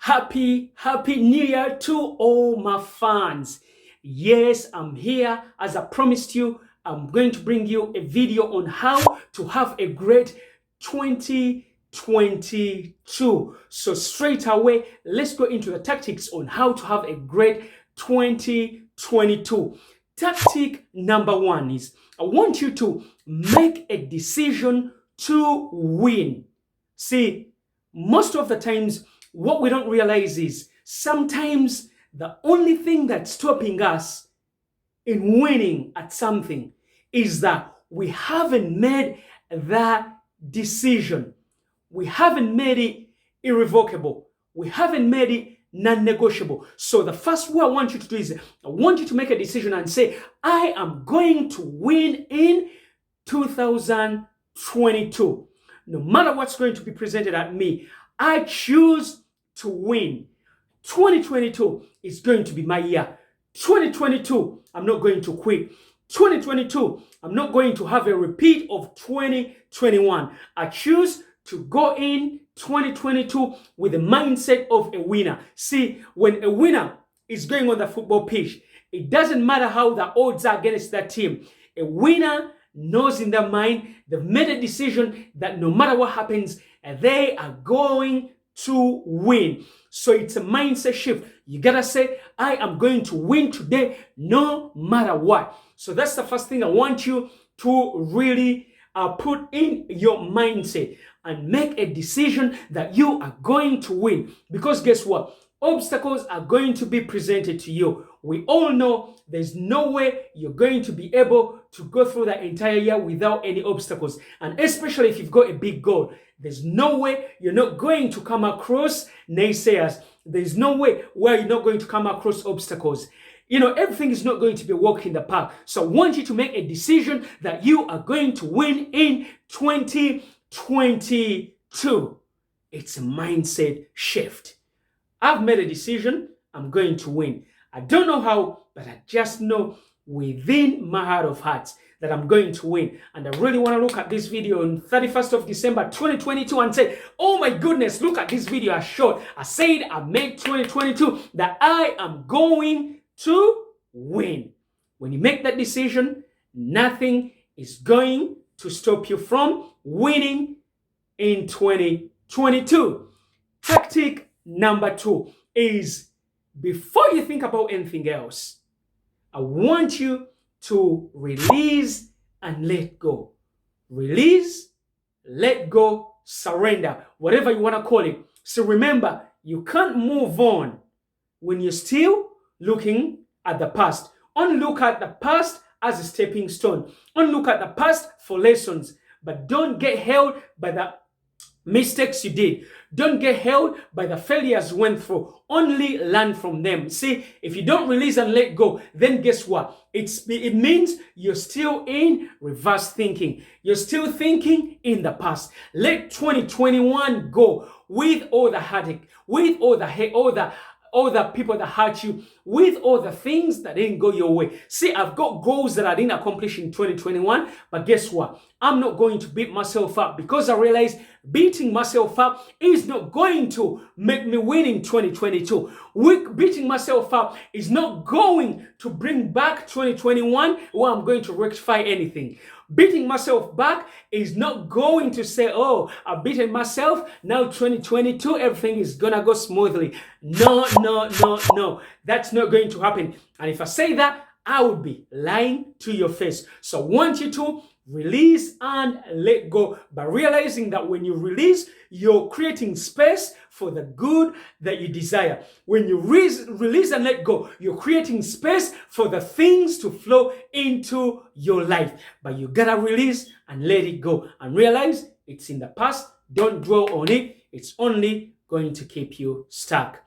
Happy New Year to all my fans. Yes, I'm here. As I promised you, I'm going to bring you a video on how to have a great 2022. So straight away, let's go into the tactics on how to have a great 2022. Tactic number one is I want you to make a decision to win. See, most of the times, what we don't realize is sometimes the only thing that's stopping us in winning at something is that we haven't made that decision. We haven't made it irrevocable. We haven't made it non-negotiable. So the first way I want you to do is I want you to make a decision and say, I am going to win in 2022. No matter what's going to be presented at me, I choose to win. 2022 is going to be my year. 2022, I'm not going to quit. 2022, I'm not going to have a repeat of 2021. I choose to go in 2022 with the mindset of a winner. See, when a winner is going on the football pitch, it doesn't matter how the odds are against that team. A winner knows in their mind, they've made a decision that no matter what happens, they are going to win. So it's a mindset shift. You gotta say, I am going to win today no matter what. So that's the first thing I want you to really put in your mindset and make a decision that you are going to win. Because guess what? Obstacles are going to be presented to you. We all know there's no way you're going to be able to go through the entire year without any obstacles. And especially if you've got a big goal, there's no way you're not going to come across naysayers. There's no way where you're not going to come across obstacles. You know, everything is not going to be a walk in the park. So I want you to make a decision that you are going to win in 2022. It's a mindset shift. I've made a decision, I'm going to win. I don't know how, but I just know within my heart of hearts that I'm going to win. And I really want to look at this video on 31st of December 2022 and say, oh my goodness, look at this video I shot. I said I made 2022 that I am going to win. When you make that decision, nothing is going to stop you from winning in 2022. Tactic number two is, before you think about anything else, I want you to release and let go. Release, let go, surrender, whatever you want to call it. So remember, you can't move on when you're still looking at the past. Only look at the past as a stepping stone. Only look at the past for lessons. But don't get held by the mistakes you did. Don't get held by the failures you went through. Only learn from them. See, if you don't release and let go, then guess what? It means you're still in reverse thinking. You're still thinking in the past. Let 2021 go with all the heartache, with all the hate, all the people that hurt you, with all the things that didn't go your way. See, I've got goals that I didn't accomplish in 2021, but guess what? I'm not going to beat myself up because I realize beating myself up is not going to make me win in 2022. Beating myself up is not going to bring back 2021 where I'm going to rectify anything. Beating myself back is not going to say, oh, I've beaten myself, now 2022, everything is gonna go smoothly. No. That's not going to happen. And if I say that, I would be lying to your face. So I want you to release and let go by realizing that when you release, you're creating space for the good that you desire. When you release and let go, you're creating space for the things to flow into your life. But you gotta release and let it go and realize it's in the past. Don't dwell on it. It's only going to keep you stuck.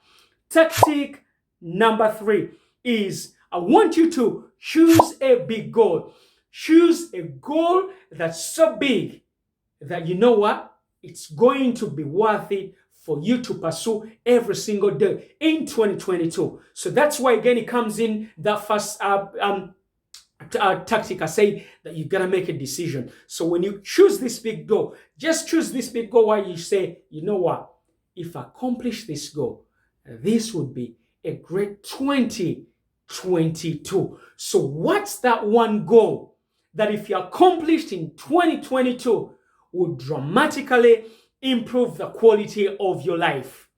Tactic number three is I want you to choose a big goal. Choose a goal that's so big that you know what? It's going to be worth it for you to pursue every single day in 2022. So that's why again it comes in that first tactic I say that you gotta make a decision. So when you choose this big goal, just choose this big goal where you say, you know what? If I accomplish this goal, this would be a great 2022. So what's that one goal that if you accomplished in 2022 would dramatically improve the quality of your life?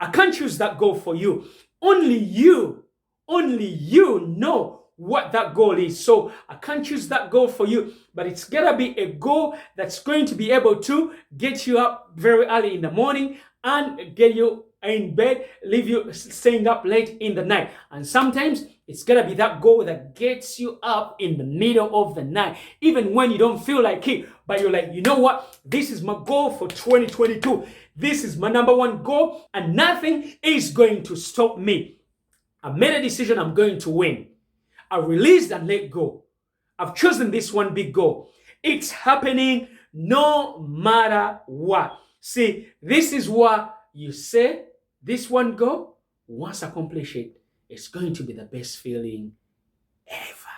I can't choose that goal for you. Only you know what that goal is. So I can't choose that goal for you, but it's gonna be a goal that's going to be able to get you up very early in the morning and get you in bed, leave you staying up late in the night. And sometimes it's gonna be that goal that gets you up in the middle of the night, even when you don't feel like it, but you're like, you know what? This is my goal for 2022. This is my number one goal, and nothing is going to stop me. I made a decision, I'm going to win. I released and let go. I've chosen this one big goal. It's happening no matter what. See, this is what you say, this one goal, once accomplished it, it's going to be the best feeling ever.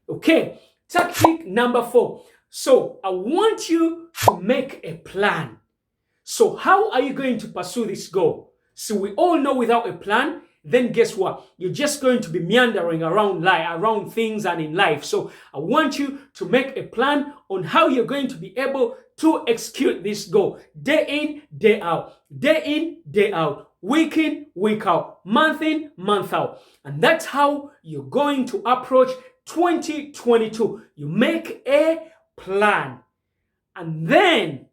Okay, tactic number 4. So I want you to make a plan. So how are you going to pursue this goal? So we all know without a plan, then guess what? You're just going to be meandering around things and in life. So I want you to make a plan on how you're going to be able to execute this goal. Day in, day out. Day in, day out. Week in, week out. Month in, month out. And that's how you're going to approach 2022. You make a plan. And then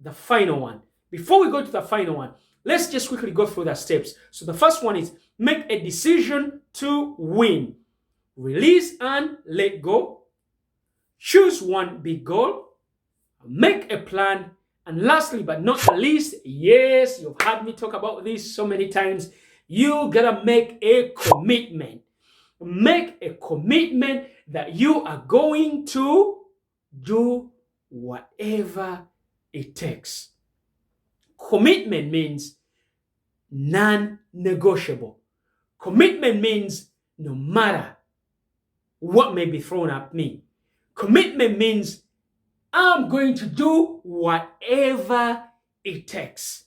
the final one. Before we go to the final one, let's just quickly go through the steps. So the first one is make a decision to win. Release and let go. Choose one big goal. Make a plan. And lastly, but not the least, yes, you've heard me talk about this so many times, you gotta make a commitment. Make a commitment that you are going to do whatever it takes. Commitment means non-negotiable. Commitment means no matter what may be thrown at me. Commitment means I'm going to do whatever it takes.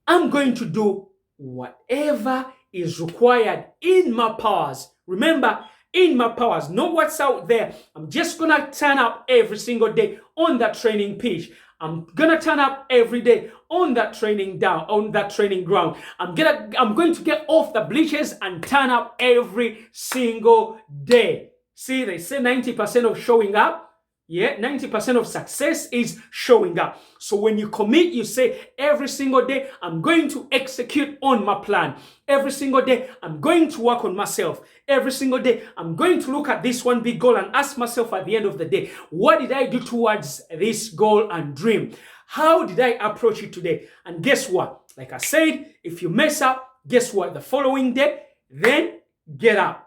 I'm going to do whatever is required in my powers. Remember, in my powers, know what's out there. I'm just gonna turn up every single day on that training pitch. I'm gonna turn up every day on that training ground. I'm going to get off the bleachers and turn up every single day. See, they say 90% of showing up. Yeah, 90% of success is showing up. So when you commit, you say, every single day, I'm going to execute on my plan. Every single day, I'm going to work on myself. Every single day, I'm going to look at this one big goal and ask myself at the end of the day, what did I do towards this goal and dream? How did I approach it today? And guess what? Like I said, if you mess up, guess what? The following day, then get up.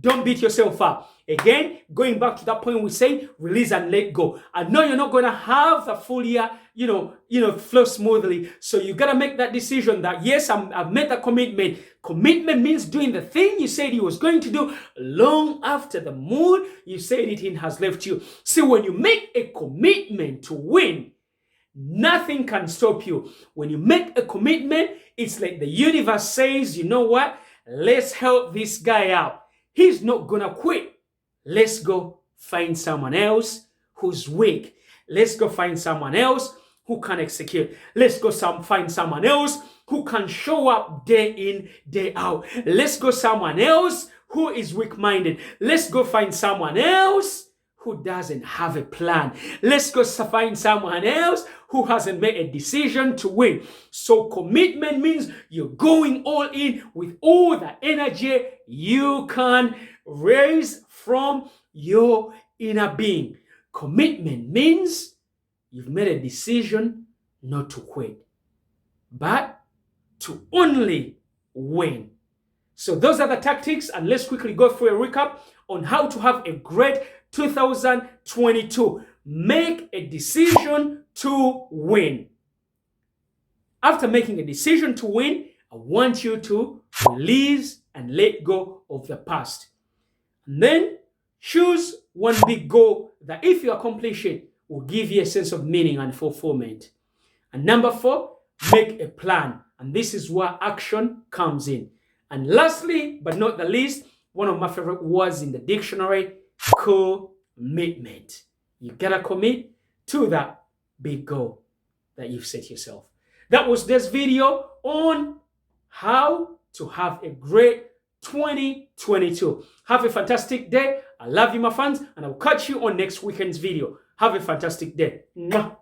Don't beat yourself up. Again, going back to that point we say, release and let go. I know you're not going to have the full year, flow smoothly. So you got to make that decision that, yes, I've made that commitment. Commitment means doing the thing you said you was going to do long after the mood you said it in has left you. See, when you make a commitment to win, nothing can stop you. When you make a commitment, it's like the universe says, you know what? Let's help this guy out. He's not gonna quit. Let's go find someone else who's weak. Let's go find someone else who can execute. Let's go find someone else who can show up day in, day out. Let's go someone else who is weak-minded. Let's go find someone else who doesn't have a plan. Let's go find someone else who hasn't made a decision to win. So commitment means you're going all in with all the energy you can raise from your inner being. Commitment means you've made a decision not to quit, but to only win. So those are the tactics, and let's quickly go through a recap on how to have a great 2022. Make a decision to win. After making a decision to win, I want you to release and let go of the past. And then choose one big goal that if you accomplish it, will give you a sense of meaning and fulfillment. And number 4, make a plan. And this is where action comes in. And lastly, but not the least, one of my favorite words in the dictionary, commitment. You gotta commit to that big goal that you've set yourself. That was this video on how to have a great 2022. Have a fantastic day. I love you, my fans, and I'll catch you on next weekend's video. Have a fantastic day. Mwah.